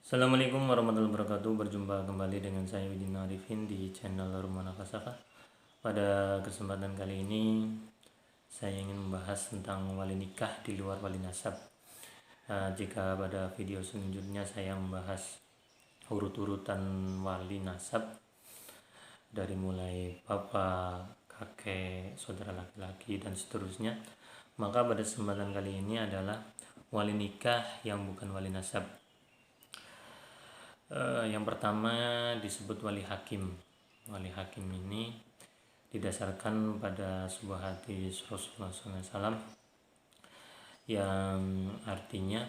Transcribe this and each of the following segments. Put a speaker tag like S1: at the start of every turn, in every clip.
S1: Assalamualaikum warahmatullahi wabarakatuh. Berjumpa kembali dengan saya Widin Arifin di channel Rumana Fasaka. Pada kesempatan kali ini saya ingin membahas tentang wali nikah di luar wali nasab. Jika pada video selanjutnya saya membahas urut-urutan wali nasab dari mulai bapak, kakek, saudara laki-laki dan seterusnya, maka pada kesempatan kali ini adalah wali nikah yang bukan wali nasab. Yang pertama disebut wali hakim. Wali hakim ini didasarkan pada sebuah hadis Rasulullah SAW yang artinya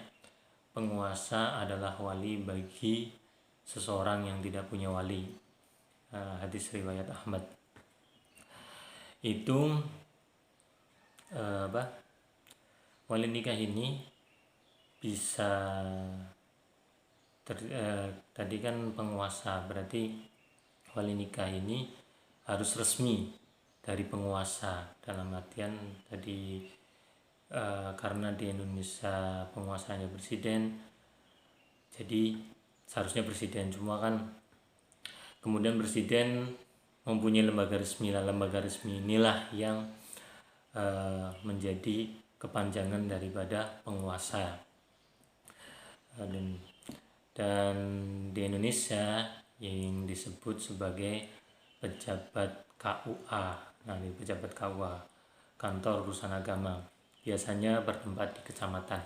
S1: penguasa adalah wali bagi seseorang yang tidak punya wali. Hadis riwayat Ahmad. Itu wali nikah ini bisa tadi kan penguasa, berarti wali nikah ini harus resmi dari penguasa, dalam artian tadi karena di Indonesia penguasanya presiden, jadi seharusnya presiden, cuma kan kemudian presiden mempunyai lembaga resmi. Lembaga resmi inilah yang menjadi kepanjangan daripada penguasa. Dan di Indonesia yang disebut sebagai pejabat KUA. Nah, di pejabat KUA, kantor urusan agama, biasanya bertempat di kecamatan.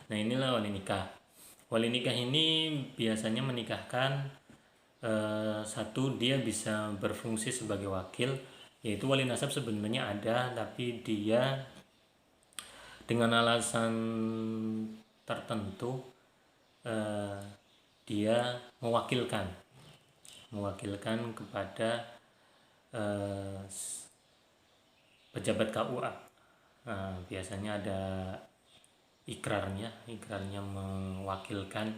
S1: Nah, inilah wali nikah. Wali nikah ini biasanya menikahkan satu, dia bisa berfungsi sebagai wakil, yaitu wali nasab sebenarnya ada, tapi dia dengan alasan tertentu dia mewakilkan kepada pejabat KUA. Biasanya ada ikrarnya mewakilkan,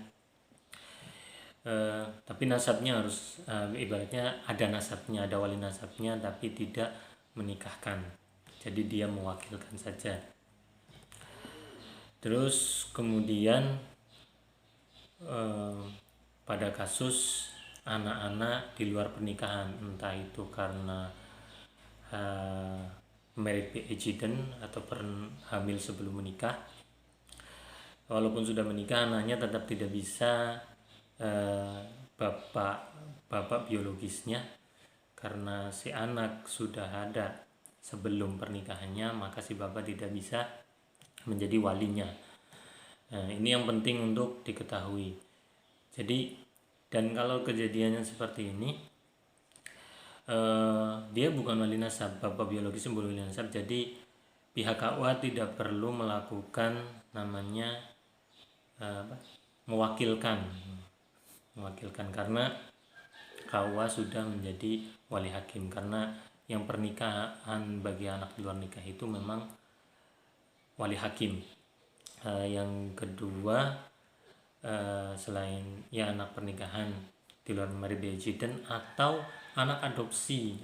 S1: tapi nasabnya harus ibaratnya ada nasabnya, ada wali nasabnya, tapi tidak menikahkan, jadi dia mewakilkan saja. Terus kemudian pada kasus anak-anak di luar pernikahan, entah itu karena married by accident atau hamil sebelum menikah, walaupun sudah menikah anaknya tetap tidak bisa bapak biologisnya, karena si anak sudah ada sebelum pernikahannya, maka si bapak tidak bisa menjadi walinya. Nah, ini yang penting untuk diketahui. Jadi, dan kalau kejadiannya seperti ini, dia bukan wali nasab, bapak biologis bukan wali nasab, jadi pihak KUA tidak perlu melakukan namanya mewakilkan, karena KUA sudah menjadi wali hakim. Karena yang pernikahan bagi anak di luar nikah itu memang wali hakim. Yang kedua, selain ya anak pernikahan di luar married by accident atau anak adopsi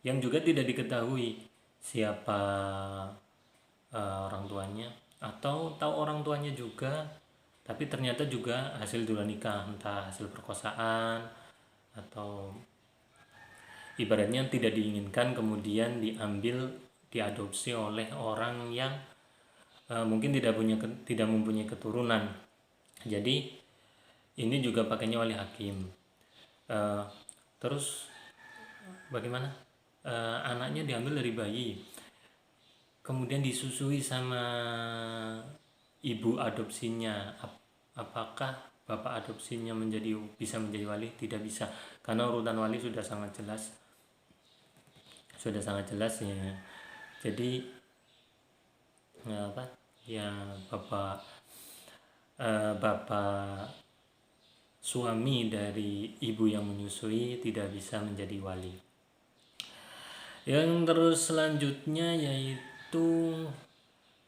S1: yang juga tidak diketahui siapa orang tuanya, atau tahu orang tuanya juga tapi ternyata juga hasil di luar nikah, entah hasil perkosaan atau ibaratnya tidak diinginkan, kemudian diadopsi oleh orang yang mungkin tidak mempunyai keturunan. Jadi ini juga pakainya wali hakim. Terus bagaimana anaknya diambil dari bayi, kemudian disusui sama ibu adopsinya, apakah bapak adopsinya bisa menjadi wali? Tidak bisa, karena urutan wali sudah sangat jelas ya. Jadi bapak suami dari ibu yang menyusui tidak bisa menjadi wali. Yang terus selanjutnya yaitu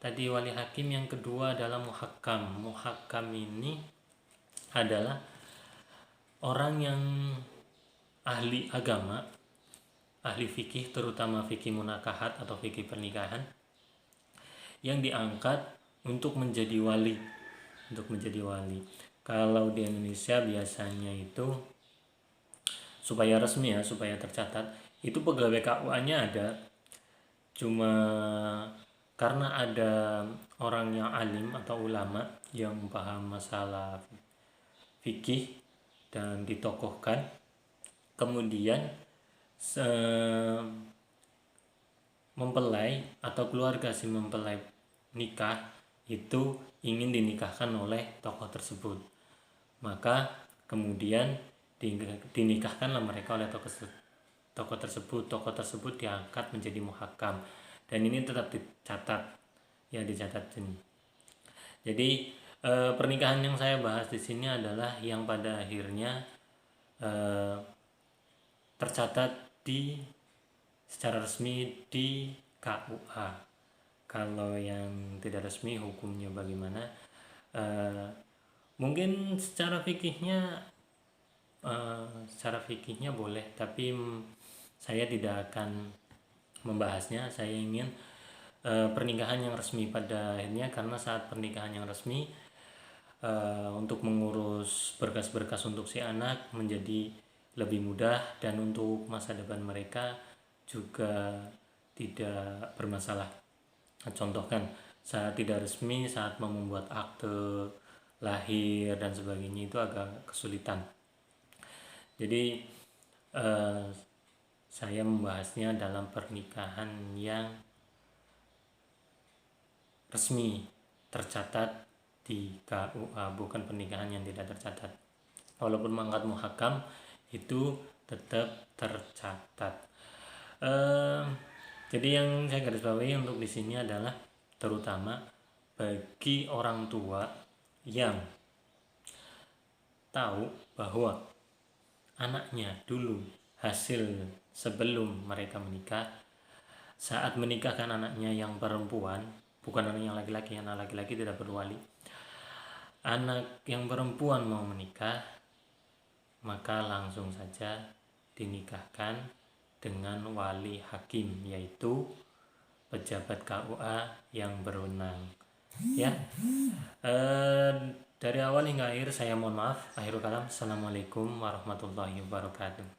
S1: tadi wali hakim, yang kedua adalah muhakam. Muhakam ini adalah orang yang ahli agama, ahli fikih, terutama fikih munakahat atau fikih pernikahan, yang diangkat untuk menjadi wali untuk menjadi wali. Kalau di Indonesia biasanya itu supaya resmi ya, supaya tercatat, itu pegawai KUA-nya ada, cuma karena ada orang yang alim atau ulama yang paham masalah fikih dan ditokohkan, kemudian mempelai atau keluarga si mempelai nikah itu ingin dinikahkan oleh tokoh tersebut, maka kemudian dinikahkanlah mereka oleh tokoh tersebut diangkat menjadi muhakam, dan ini tetap dicatat ya, dicatat ini. Jadi pernikahan yang saya bahas di sini adalah yang pada akhirnya tercatat secara resmi di KUA. Kalau yang tidak resmi hukumnya bagaimana? Mungkin secara fikihnya boleh, tapi saya tidak akan membahasnya. Saya ingin pernikahan yang resmi pada akhirnya, karena saat pernikahan yang resmi untuk mengurus berkas-berkas untuk si anak menjadi lebih mudah, dan untuk masa depan mereka juga tidak bermasalah. Contohkan saat tidak resmi, saat mau membuat akte lahir dan sebagainya, itu agak kesulitan. Jadi saya membahasnya dalam pernikahan yang resmi tercatat di KUA, bukan pernikahan yang tidak tercatat. Walaupun mangkat muhakam itu tetap tercatat. Jadi yang saya garis bawahi untuk di sini adalah terutama bagi orang tua yang tahu bahwa anaknya dulu hasil sebelum mereka menikah, saat menikahkan anaknya yang perempuan, bukan anak yang laki-laki, anak laki-laki tidak berwali, anak yang perempuan mau menikah, maka langsung saja dinikahkan dengan wali hakim, yaitu pejabat KUA yang berwenang. Ya, dari awal hingga akhir saya mohon maaf. Akhirul kalam, assalamualaikum warahmatullahi wabarakatuh.